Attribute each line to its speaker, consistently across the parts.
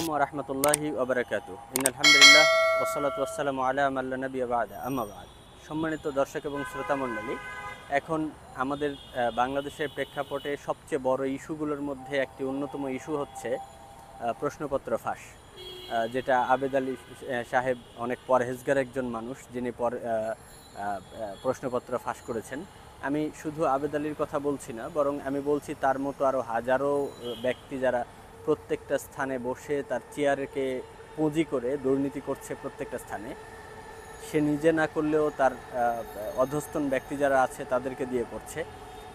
Speaker 1: আলাইকুম ওয়া রাহমাতুল্লাহি ওয়া বারাকাতুহু। ইন্নাল হামদুলিল্লাহ ওয়াসসালাতু ওয়াসসালামু আলা মান লা নাবিয়্যা বা'দা, আম্মা বা'দ। সম্মানিত দর্শক এবং শ্রোতা মণ্ডলী, এখন আমাদের বাংলাদেশের প্রেক্ষাপটে সবচেয়ে বড় ইস্যুগুলোর মধ্যে একটি অন্যতম ইস্যু হচ্ছে প্রশ্নপত্র ফাঁস, যেটা আবেদ আলী সাহেব অনেক পরহেজগার একজন মানুষ, যিনি প্রশ্নপত্র ফাঁস করেছেন। আমি শুধু আবেদ আলীর কথা বলছি না, বরং আমি বলছি তার মতো আরও হাজারো ব্যক্তি যারা প্রত্যেকটা স্থানে বসে তার চেয়ারকে পুঁজি করে দুর্নীতি করছে প্রত্যেকটা স্থানে। সে নিজে না করলেও তার অধস্তন ব্যক্তি যারা আছে তাদেরকে দিয়ে করছে।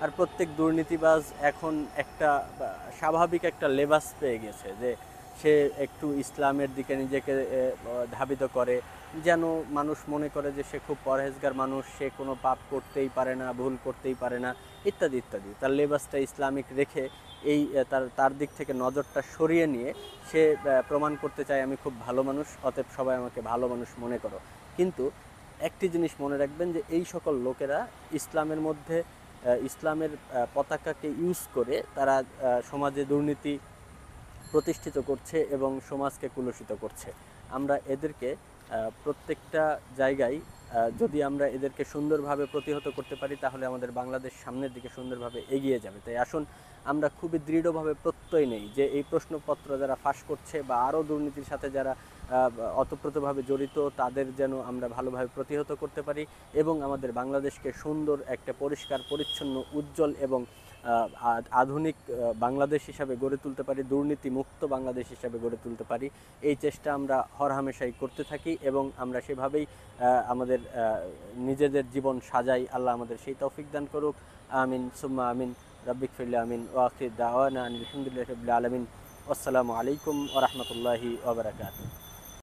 Speaker 1: আর প্রত্যেক দুর্নীতিবাজ এখন একটা স্বাভাবিক একটা লেবাস পেয়ে গেছে, যে সে একটু ইসলামের দিকে নিজেকে ধাবিত করে, যেন মানুষ মনে করে যে সে খুব পরহেজগার মানুষ, সে কোনো পাপ করতেই পারে না, ভুল করতেই পারে না, ইত্যাদি ইত্যাদি। তার লেবাসটা ইসলামিক রেখে এই তার দিক থেকে নজরটা সরিয়ে নিয়ে সে প্রমাণ করতে চায় আমি খুব ভালো মানুষ, অতএব সবাই আমাকে ভালো মানুষ মনে করো। কিন্তু একটি জিনিস মনে রাখবেন, যে এই সকল লোকেরা ইসলামের মধ্যে ইসলামের পতাকাকে ইউজ করে তারা সমাজে দুর্নীতি প্রতিষ্ঠিত করছে এবং সমাজকে কুলুষিত করছে। আমরা এদেরকে প্রত্যেকটা জায়গায় যদি আমরা এদেরকে সুন্দরভাবে প্রতিহত করতে পারি, তাহলে আমাদের বাংলাদেশ সামনের দিকে সুন্দরভাবে এগিয়ে যাবে। তাই আসুন আমরা খুবই দৃঢ়ভাবে প্রত্যয় নেই যে এই প্রশ্নপত্র যারা ফাঁস করছে বা আরও দুর্নীতির সাথে যারা অতপ্রতভাবে জড়িত, তাদের যেন আমরা ভালোভাবে প্রতিহত করতে পারি এবং আমাদের বাংলাদেশকে সুন্দর একটা পরিষ্কার পরিচ্ছন্ন উজ্জ্বল এবং আধুনিক বাংলাদেশ হিসাবে গড়ে তুলতে পারি, দুর্নীতি মুক্ত বাংলাদেশ হিসাবে গড়ে তুলতে পারি। এই চেষ্টা আমরা হরহামেশাই করতে থাকি এবং আমরা সেভাবেই আমাদের নিজেদের জীবন সাজাই। আল্লাহ আমাদের সেই তৌফিক দান করুক। আমিন সুম্মা আমিন। রাব্বিক ফিরলি আমিন। ওয়া আখির দাওয়ানা আলহামদুলিল্লাহি রাব্বিল আলামিন। আসসালামু আলাইকুম ওয়া রাহমাতুল্লাহি ওয়া বারাকাতুহু।